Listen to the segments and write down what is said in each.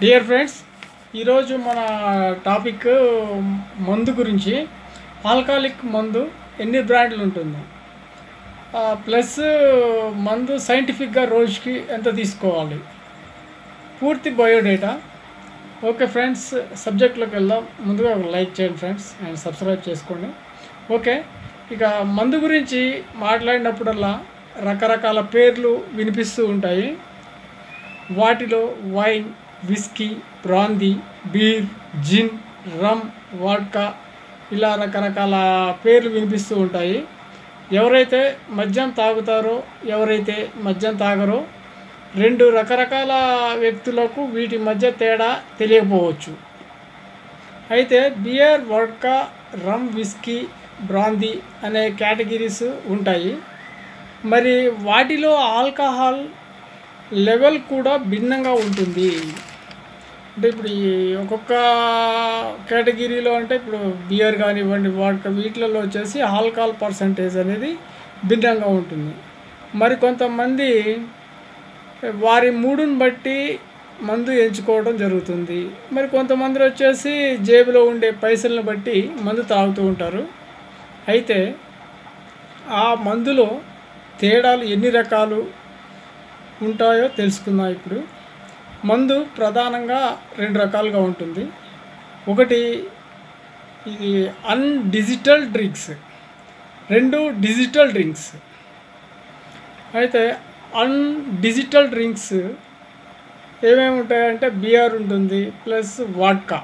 Dear friends, ఈరోజు మన topic మందు గురించి. ఆల్కహాలిక్ మందు ఎన్ని బ్రాండ్లు ఉంటుంది, ప్లస్ మందు సైంటిఫిక్గా రోజుకి ఎంత తీసుకోవాలి, పూర్తి బయోడేటా. ఓకే ఫ్రెండ్స్, సబ్జెక్ట్లోకి వెళ్దాం. ముందుగా ఒక లైక్ చేయండి ఫ్రెండ్స్ అండ్ సబ్స్క్రైబ్ చేసుకోండి. ఓకే, ఇక మందు గురించి మాట్లాడినప్పుడల్లా రకరకాల పేర్లు వినిపిస్తూ ఉంటాయి. వాటిలో వైన్, విస్కీ, బ్రాందీ, బీర్, జిన్, రమ్, వాడ్కా ఇలా రకరకాల పేర్లు వినిపిస్తూ ఉంటాయి. ఎవరైతే మద్యం తాగుతారో, ఎవరైతే మద్యం తాగరో, రెండు రకరకాల వ్యక్తులకు వీటి మధ్య తేడా తెలియకపోవచ్చు. అయితే బియర్, వోడ్కా, రమ్, విస్కీ, బ్రాందీ అనే కేటగిరీస్ ఉంటాయి. మరి వాటిలో ఆల్కహాల్ లెవెల్ కూడా భిన్నంగా ఉంటుంది. అంటే ఇప్పుడు ఈ ఒక్కొక్క కేటగిరీలో అంటే ఇప్పుడు బియర్ కానివ్వండి, వాడ్కా, వీటిలలో వచ్చేసి ఆల్కహాల్ పర్సంటేజ్ అనేది భిన్నంగా ఉంటుంది. మరి కొంతమంది వారి మూడుని బట్టి మందు ఎంచుకోవడం జరుగుతుంది. మరి కొంతమంది వచ్చేసి జేబులో ఉండే పైసలను బట్టి మందు తాగుతూ ఉంటారు. అయితే ఆ మందులో తేడాలు ఎన్ని రకాలు ఉంటాయో తెలుసుకుందాం. ఇప్పుడు మందు ప్రధానంగా రెండు రకాలుగా ఉంటుంది. ఒకటి ఇది అన్డిజిటల్ డ్రింక్స్, రెండు డిజిటల్ డ్రింక్స్. అయితే అన్డిజిటల్ డ్రింక్స్ ఏమేమి ఉంటాయంటే బియర్ ఉంటుంది, ప్లస్ వాడ్కా.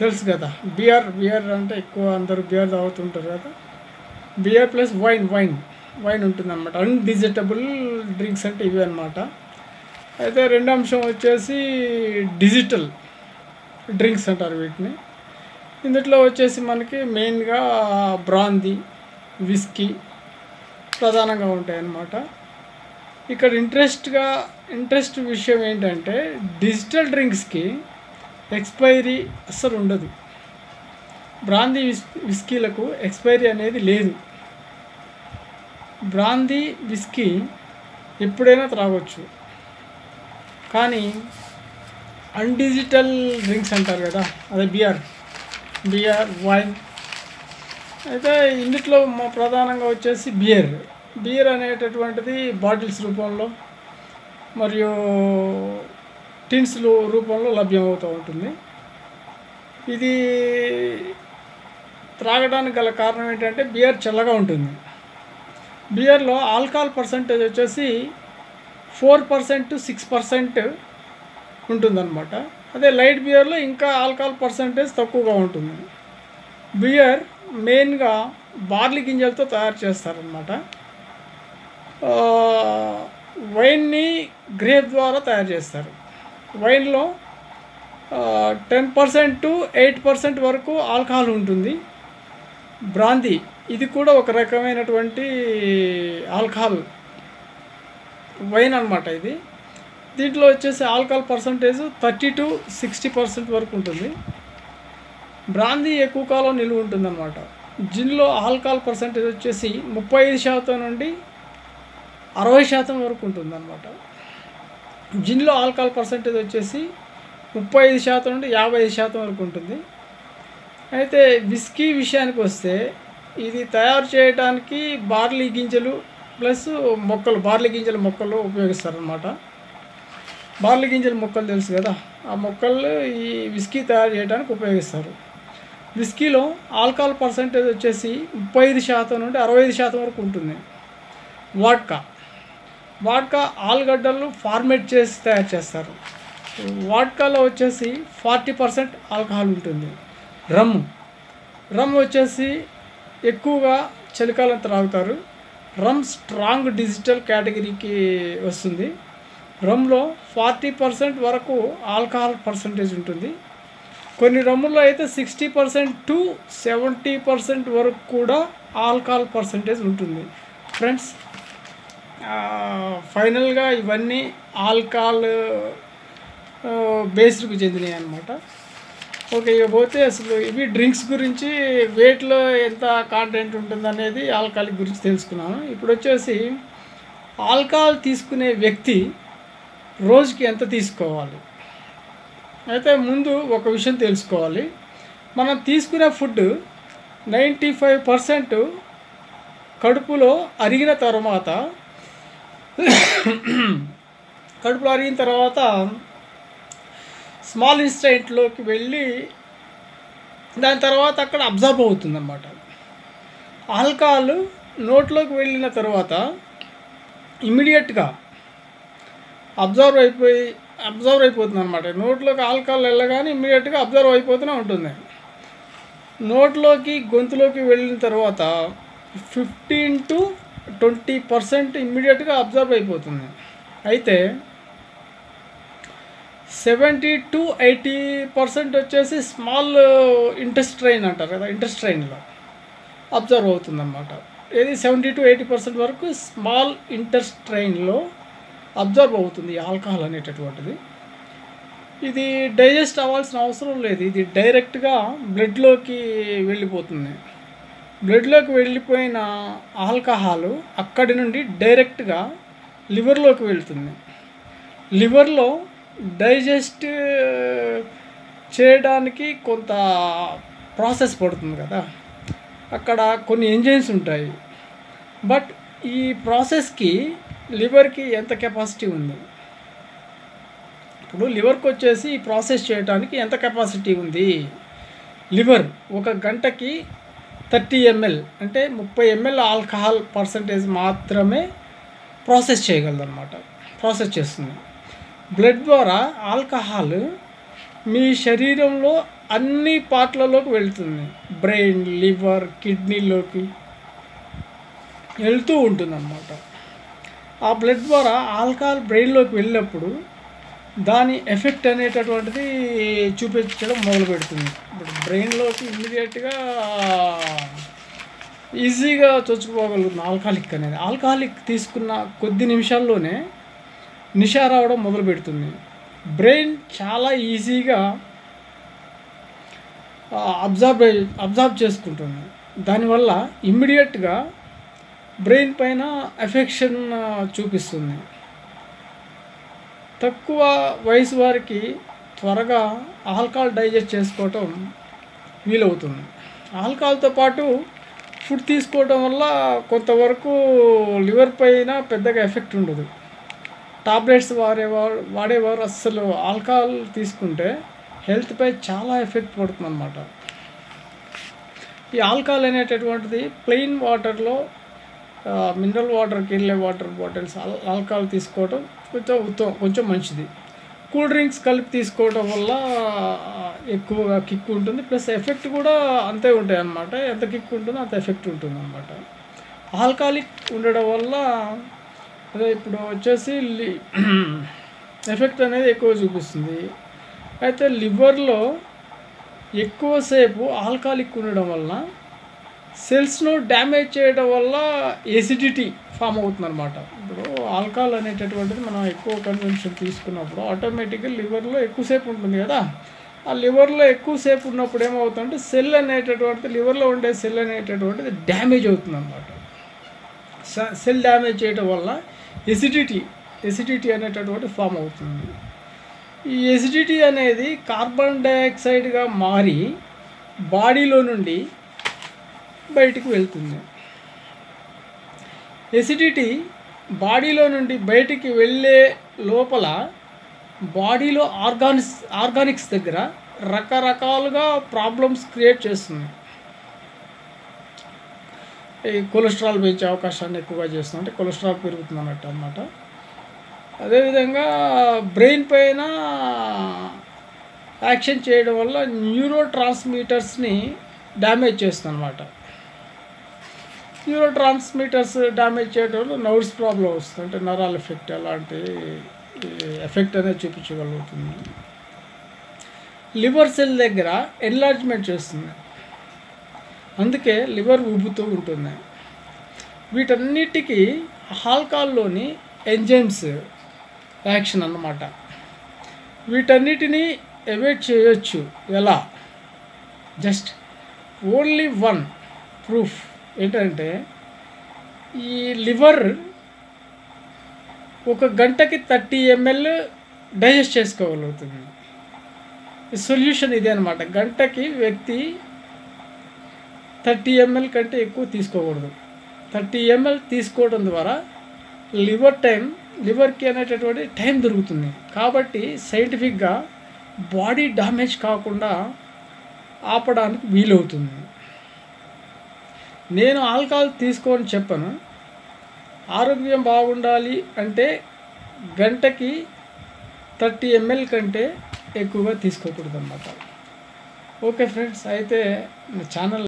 తెలుసు కదా, బియర్ అంటే ఎక్కువ అందరూ బియర్ తాగుతుంటారు కదా. బియర్ ప్లస్ వైన్ ఉంటుంది అన్నమాట. అన్డిజిటబుల్ డ్రింక్స్ అంటే ఇవి అన్నమాట. అయితే రెండో అంశం వచ్చేసి డిజిటల్ డ్రింక్స్ అంటారు వీటిని. ఇందులో వచ్చేసి మనకి మెయిన్గా బ్రాందీ, విస్కీ ప్రధానంగా ఉంటాయి అన్నమాట. ఇక్కడ ఇంట్రెస్ట్ విషయం ఏంటంటే డిజిటల్ డ్రింక్స్కి ఎక్స్పైరీ అస్సలు ఉండదు. బ్రాందీ, విస్కీలకు ఎక్స్పైరీ అనేది లేదు. బ్రాందీ, విస్కీ ఎప్పుడైనా త్రాగొచ్చు. కానీ అన్డిజిటల్ డ్రింక్స్ అంటారు కదా, అదే బియర్, వైన్. అయితే ఇందులో ప్రధానంగా వచ్చేసి బియర్ అనేటటువంటిది బాటిల్స్ రూపంలో మరియు టిన్స్ రూపంలో లభ్యమవుతూ ఉంటుంది. ఇది త్రాగడానికి గల కారణం ఏంటంటే బియర్ చల్లగా ఉంటుంది. బియర్లో ఆల్కహాల్ పర్సంటేజ్ వచ్చేసి 4% to 6% ఉంటుందన్నమాట. అదే లైట్ బియర్లో ఇంకా ఆల్కహాల్ పర్సంటేజ్ తక్కువగా ఉంటుంది. బియర్ మెయిన్గా బార్లీ గింజలతో తయారు చేస్తారనమాట. వైన్ని గ్రేప్ ద్వారా తయారు చేస్తారు. వైన్లో 10% to 8% వరకు ఆల్కహాల్ ఉంటుంది. బ్రాందీ ఇది కూడా ఒక రకమైనటువంటి ఆల్కహాల్ వైన్ అనమాట. దీంట్లో వచ్చేసి ఆల్కహాల్ పర్సంటేజ్ 30 to 60% వరకు ఉంటుంది. బ్రాందీ ఎక్కువ కాలం నిలువ ఉంటుందన్నమాట. జిన్లో ఆల్కహాల్ పర్సంటేజ్ వచ్చేసి 35% నుండి 60% వరకు ఉంటుందన్నమాట. జిన్లో ఆల్కహాల్ పర్సంటేజ్ వచ్చేసి 35% నుండి 55% వరకు ఉంటుంది. అయితే విస్కీ విషయానికి వస్తే ఇది తయారు చేయడానికి బార్లీ గింజలు ప్లస్ బార్లీ గింజల మొక్కలు ఉపయోగిస్తారనమాట. బార్లీ గింజల మొక్కలు తెలుసు కదా, ఆ మొక్కలు ఈ విస్కీ తయారు చేయడానికి ఉపయోగిస్తారు. విస్కీలో ఆల్కహాల్ పర్సంటేజ్ వచ్చేసి 35% నుండి 65% వరకు ఉంటుంది. వాడ్కా ఆలుగడ్డలు ఫార్మేట్ చేసి తయారు చేస్తారు. వాడ్కాలో వచ్చేసి 40% ఆల్కహాల్ ఉంటుంది. రమ్ వచ్చేసి ఎక్కువగా చలికాలం త్రాగుతారు. రమ్ స్ట్రాంగ్ డిజిటల్ కేటగిరీకి వస్తుంది. రమ్లో 40% వరకు ఆల్కహాల్ పర్సంటేజ్ ఉంటుంది. కొన్ని రమ్ముల్లో అయితే 60% to 70% వరకు కూడా ఆల్కహాల్ పర్సంటేజ్ ఉంటుంది. ఫ్రెండ్స్, ఫైనల్గా ఇవన్నీ ఆల్కహాల్ బేస్డ్కి చెందినవి అన్నమాట. ఓకే, ఇకపోతే అసలు ఇవి డ్రింక్స్ గురించి వేట్లో ఎంత కాంటెంట్ ఉంటుందనేది ఆల్కహాలిక్ గురించి తెలుసుకున్నాను. ఇప్పుడు వచ్చేసి ఆల్కహాల్ తీసుకునే వ్యక్తి రోజుకి ఎంత తీసుకోవాలి, అయితే ముందు ఒక విషయం తెలుసుకోవాలి. మనం తీసుకునే ఫుడ్ 95% కడుపులో అరిగిన తర్వాత స్మాల్ ఇంటెస్టైన్లోకి వెళ్ళి దాని తర్వాత అక్కడ అబ్జర్వ్ అవుతుందన్నమాట. ఆల్కహాల్ నోట్లోకి వెళ్ళిన తర్వాత ఇమ్మీడియట్గా అబ్జర్వ్ అయిపోతుంది అనమాట. నోట్లోకి ఆల్కహాల్ వెళ్ళగానే ఇమ్మీడియట్గా అబ్జర్వ్ అయిపోతూనే ఉంటుంది. నోట్లోకి గొంతులోకి వెళ్ళిన తర్వాత 15 to 20% ఇమ్మీడియట్గా అబ్జర్వ్ అయిపోతుంది. అయితే 70 to 80% వచ్చేసి స్మాల్ ఇంటెస్టైన్ అంటారు కదా, ఇంటెస్టైన్లో అబ్జర్వ్ అవుతుందన్నమాట. ఏది 70 to 80% వరకు స్మాల్ ఇంటెస్టైన్లో అబ్జర్వ్ అవుతుంది ఆల్కహాల్ అనేటటువంటిది. ఇది డైజెస్ట్ అవ్వాల్సిన అవసరం లేదు. ఇది డైరెక్ట్గా బ్లడ్లోకి వెళ్ళిపోతుంది. బ్లడ్లోకి వెళ్ళిపోయిన ఆల్కహాల్ అక్కడి నుండి డైరెక్ట్గా లివర్లోకి వెళ్తుంది. లివర్లో డైజెస్ట్ చేయడానికి కొంత ప్రాసెస్ పడుతుంది కదా, అక్కడ కొన్ని ఎంజైమ్స్ ఉంటాయి. బట్ ఈ ప్రాసెస్కి లివర్కి ఎంత కెపాసిటీ ఉంది? ఇప్పుడు లివర్కి వచ్చేసి ఈ ప్రాసెస్ చేయడానికి ఎంత కెపాసిటీ ఉంది? లివర్ ఒక గంటకి 30 ml అంటే 30 ml ఆల్కహాల్ పర్సంటేజ్ మాత్రమే ప్రాసెస్ చేయగలదన్నమాట, ప్రాసెస్ చేస్తుంది. బ్లడ్ ద్వారా ఆల్కహాల్ మీ శరీరంలో అన్ని పార్ట్లలోకి వెళ్తుంది. బ్రెయిన్, లివర్, కిడ్నీలోకి వెళ్తూ ఉంటుందన్నమాట. ఆ బ్లడ్ ద్వారా ఆల్కహాల్ బ్రెయిన్లోకి వెళ్ళినప్పుడు దాని ఎఫెక్ట్ అనేటటువంటిది చూపించడం మొదలు పెడుతుంది. ఇప్పుడు బ్రెయిన్లోకి ఇమ్మీడియట్గా ఈజీగా చొచ్చుకుపోగలుగుతుంది ఆల్కహాలిక్ అనేది. ఆల్కహాలిక్ తీసుకున్న కొద్ది నిమిషాల్లోనే నిశా రావడం మొదలు పెడుతుంది. బ్రెయిన్ చాలా ఈజీగా అబ్జర్వ్ చేసుకుంటుంది. దానివల్ల ఇమ్మీడియట్గా బ్రెయిన్ పైన ఎఫెక్షన్ చూపిస్తుంది. తక్కువ వయసు వారికి త్వరగా ఆల్కహాల్ డైజెస్ట్ చేసుకోవటం వీలవుతుంది. ఆల్కహాల్తో పాటు ఫుడ్ తీసుకోవడం వల్ల కొంతవరకు లివర్ పైన పెద్దగా ఎఫెక్ట్ ఉండదు. టాబ్లెట్స్ వాడేవారు అస్సలు ఆల్కహాల్ తీసుకుంటే హెల్త్పై చాలా ఎఫెక్ట్ పడుతుంది అన్నమాట. ఈ ఆల్కహాల్ అనేటటువంటిది ప్లెయిన్ వాటర్లో మినరల్ వాటర్కి వెళ్ళే వాటర్ బాటిల్స్ ఆల్కహాల్ తీసుకోవడం కొంచెం మంచిది. కూల్ డ్రింక్స్ కలిపి తీసుకోవడం వల్ల ఎక్కువగా కిక్ ఉంటుంది, ప్లస్ ఎఫెక్ట్ కూడా అంతే ఉంటాయి అన్నమాట. ఎంత కిక్ ఉంటుందో అంత ఎఫెక్ట్ ఉంటుంది అన్నమాట. ఆల్కహాలిక్ ఉండడం వల్ల అదే ఇప్పుడు వచ్చేసి ఎఫెక్ట్ అనేది ఎక్కువ చూపిస్తుంది. అయితే లివర్లో ఎక్కువసేపు ఆల్కహాలిక్ ఉండడం వల్ల సెల్స్ను డ్యామేజ్ చేయడం వల్ల ఎసిడిటీ ఫామ్ అవుతుందన్నమాట. ఇప్పుడు ఆల్కహాల్ అనేటటువంటిది మనం ఎక్కువ కన్సంప్షన్ తీసుకున్నప్పుడు ఆటోమేటిక్గా లివర్లో ఎక్కువసేపు ఉంటుంది కదా. ఆ లివర్లో ఎక్కువసేపు ఉన్నప్పుడు ఏమవుతుందంటే సెల్ అనేటటువంటిది, లివర్లో ఉండే సెల్ అనేటటువంటిది డ్యామేజ్ అవుతుందన్నమాట. సెల్ డ్యామేజ్ చేయడం వల్ల ఎసిడిటీ అనేటటువంటి ఫామ్ అవుతుంది. ఈ ఎసిడిటీ అనేది కార్బన్ డైఆక్సైడ్గా మారి బాడీలో నుండి బయటికి వెళ్తుంది. ఎసిడిటీ బాడీలో నుండి బయటికి వెళ్ళే లోపల బాడీలో ఆర్గానిక్స్ దగ్గర రకరకాలుగా ప్రాబ్లమ్స్ క్రియేట్ చేస్తుంది. ఈ కొలెస్ట్రాల్ పెంచే అవకాశాన్ని ఎక్కువగా చేస్తుంది, అంటే కొలెస్ట్రాల్ పెరుగుతుంది అన్నట్టు అన్నమాట. అదేవిధంగా బ్రెయిన్ పైన యాక్షన్ చేయడం వల్ల న్యూరో ట్రాన్స్మిటర్స్ని డ్యామేజ్ చేస్తుంది అన్నమాట. న్యూరో ట్రాన్స్మిటర్స్ డ్యామేజ్ చేయడం వల్ల నర్వ్స్ ప్రాబ్లం వస్తుంది, అంటే నరాల ఎఫెక్ట్ అలాంటి ఎఫెక్ట్ అనేది చూపించగలుగుతుంది. లివర్ సెల్ దగ్గర ఎన్లార్జ్మెంట్ చేస్తుంది, అందుకే లివర్ ఉబ్బుతూ ఉంటుంది. వీటన్నిటికీ ఆల్కహాల్లోని ఎంజైమ్స్ యాక్షన్ అన్నమాట. వీటన్నిటిని ఎవాయిడ్ చేయొచ్చు. ఎలా? జస్ట్ ఓన్లీ వన్ ప్రూఫ్ ఏంటంటే, ఈ లివర్ ఒక గంటకి 30 ml డైజెస్ట్ చేసుకోగలుగుతుంది. సొల్యూషన్ ఇదే అనమాట. గంటకి వ్యక్తి 30 ml కంటే ఎక్కువ తీసుకోకూడదు. 30 ml తీసుకోవడం ద్వారా లివర్కి అనేటటువంటి టైం దొరుకుతుంది. కాబట్టి సైంటిఫిక్గా బాడీ డ్యామేజ్ కాకుండా ఆపడానికి వీలవుతుంది. నేను ఆల్కహాల్ తీసుకోని చెప్పను. ఆరోగ్యం బాగుండాలి అంటే గంటకి 30 ml కంటే ఎక్కువగా తీసుకోకూడదు అన్నమాట. ఓకే ఫ్రెండ్స్, అయితే ఛానల్